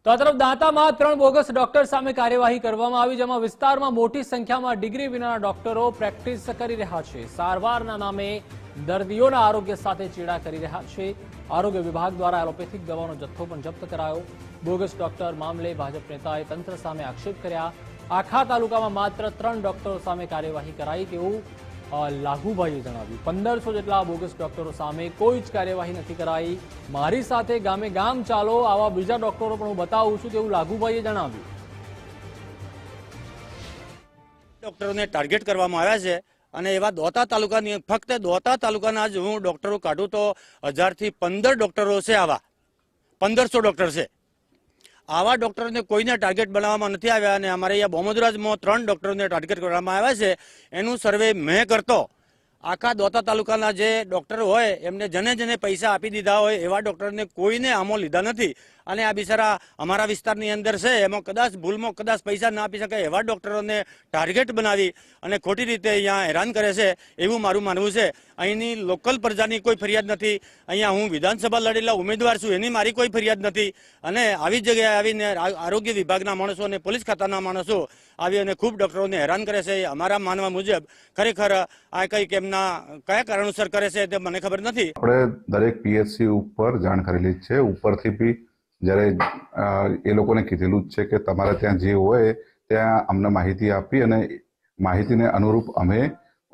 તો આ તરફ દાંતામાં 3 બોગસ ડોક્ટર સામે કાર્યવાહી કરવામાં આવી, જેમાં વિસ્તારમાં મોટી સંખ્યામાં ડિગ્રી વિનાના ડોક્ટરો પ્રેક્ટિસ કરી રહ્યા છે. સારવારના નામે દર્દીઓના આરોગ્ય સાથે ચેડા કરી રહ્યા છે. આરોગ્ય વિભાગ દ્વારા એલોપેથિક દવાનો જથ્થો પણ જપ્ત કરાયો. બોગસ ડોક્ટર મામલે ભાજપ નેતાએ તંત્ર સામે આક્ષેપ કર્યા. આખા તાલુકામાં માત્ર 3 ડોક્ટરો સામે કાર્યવાહી કરાઈ તેવું લાઘુભાઈએ જણાવ્યું. 1500 જેટલા બોગસ ડોક્ટરો સામે કોઈ જ કાર્યવાહી નથી કરાઈ. મારી સાથે ગામે ગામ ચાલો, આવા બીજા ડોક્ટરો પણ હું બતાવું છું તેવું લાઘુભાઈએ જણાવ્યું. ડોક્ટરોને ટાર્ગેટ કરવામાં આવ્યા છે અને એવા દોતા તાલુકાની ફક્ત દોતા તાલુકાના જ હું ડોક્ટરો કાઢું તો 1000 થી 15 ડોક્ટરો છે. આવા 1500 ડોક્ટર છે. આવા ડોક્ટરોને કોઈને ટાર્ગેટ બનાવવામાં નથી આવ્યા અને અમારે અહીંયા બોમદરાજમાં 3 ડોક્ટરોને ટાર્ગેટ કરવામાં આવ્યા છે. એનું સર્વે મેં કરતો. આખા દોતા તાલુકાના જે ડોક્ટર હોય એમને જેને પૈસા આપી દીધા હોય એવા ડોક્ટરને કોઈને આમાં લીધા નથી અને આ બિચારા અમારા વિસ્તારની અંદર છે એમાં કદાચ ભૂલમાં કદાચ પૈસા ના આપી શકાય એવા ડોક્ટરોને ટાર્ગેટ બનાવી અને ખોટી રીતે અહીંયા હેરાન કરે છે એવું મારું માનવું છે. અહીંની લોકલ પ્રજાની કોઈ ફરિયાદ નથી. અહીંયા હું વિધાનસભા લડેલા ઉમેદવાર છું, એની મારી કોઈ ફરિયાદ નથી. અને આવી જગ્યાએ આવીને આરોગ્ય વિભાગના માણસો અને પોલીસ ખાતાના માણસો આવી અને ખૂબ ડોક્ટરોને હેરાન કરે છે. અમારા માનવા મુજબ ખરેખર આ કંઈક એમના કયા કારણોસર કરે છે તે મને ખબર નથી. આપણે દરેક પીએચસી ઉપર જાણ કરેલી જ છે. ઉપરથી બી જ્યારે એ લોકોને કીધેલું જ છે કે તમારે ત્યાં જે હોય ત્યાં અમને માહિતી આપી અને માહિતીને અનુરૂપ અમે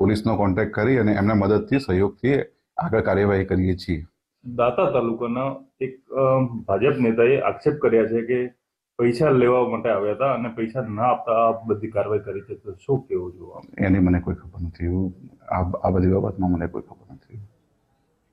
પોલીસનો કોન્ટેક્ટ કરી અને એમના મદદથી સહયોગથી આગળ કાર્યવાહી કરીએ છીએ. દાંતા તાલુકાના એક ભાજપ નેતાએ આક્ષેપ કર્યા છે કે પૈસા લેવા માટે આવ્યા હતા અને પૈસા ના આપતા આ બધી કાર્યવાહી કરી છે, તો શું કેવું છું? એની મને કોઈ ખબર નથી. આ બધી બાબતમાં મને કોઈ ખબર નથી.